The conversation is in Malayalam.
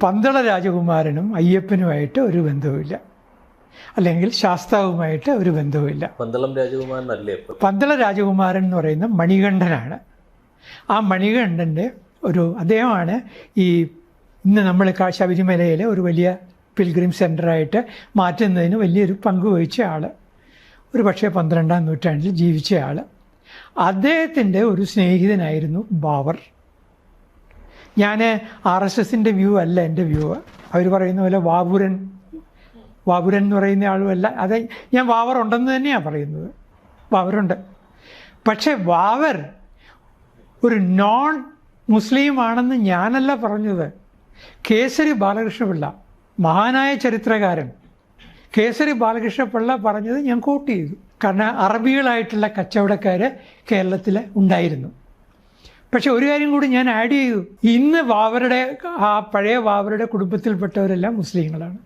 പന്തള രാജകുമാരനും അയ്യപ്പനുമായിട്ട് ഒരു ബന്ധവുമില്ല, അല്ലെങ്കിൽ ശാസ്താവുമായിട്ട് ഒരു ബന്ധവുമില്ല. പന്തള രാജകുമാരൻ എന്ന് പറയുന്ന മണികണ്ഠനാണ്. ആ മണികണ്ഠൻ്റെ അദ്ദേഹമാണ് ഈ ഇന്ന് നമ്മൾ ശബരിമലയിലെ ഒരു വലിയ പിൽഗ്രിം സെൻ്ററായിട്ട് മാറ്റുന്നതിന് വലിയൊരു പങ്ക് വഹിച്ച ആൾ, ഒരു പക്ഷേ 12-ാം നൂറ്റാണ്ടിൽ ജീവിച്ച ആൾ. അദ്ദേഹത്തിൻ്റെ ഒരു സ്നേഹിതനായിരുന്നു ബാബർ. ഞാൻ RSSൻ്റെ വ്യൂ അല്ല എൻ്റെ വ്യൂ. അവർ പറയുന്ന പോലെ ബാബുരൻ എന്ന് പറയുന്ന ആളുമല്ല. അത് ഞാൻ ബാബർ ഉണ്ടെന്ന് തന്നെയാണ് പറയുന്നത്. ബാബറുണ്ട്. പക്ഷേ ബാബർ ഒരു നോൺ മുസ്ലിം ആണെന്ന് ഞാനല്ല പറഞ്ഞത്. കേസരി ബാലകൃഷ്ണപിള്ള, മഹാനായ ചരിത്രകാരൻ കേസരി ബാലകൃഷ്ണപിള്ള പറഞ്ഞത് ഞാൻ കോട്ട് ചെയ്തു. കാരണം അറബികളായിട്ടുള്ള കച്ചവടക്കാർ കേരളത്തിൽ ഉണ്ടായിരുന്നു. പക്ഷെ ഒരു കാര്യം കൂടി ഞാൻ ആഡ് ചെയ്തു. ഇന്ന് ബാബറുടെ പഴയ ബാബറുടെ കുടുംബത്തിൽപ്പെട്ടവരെല്ലാം മുസ്ലിങ്ങളാണ്.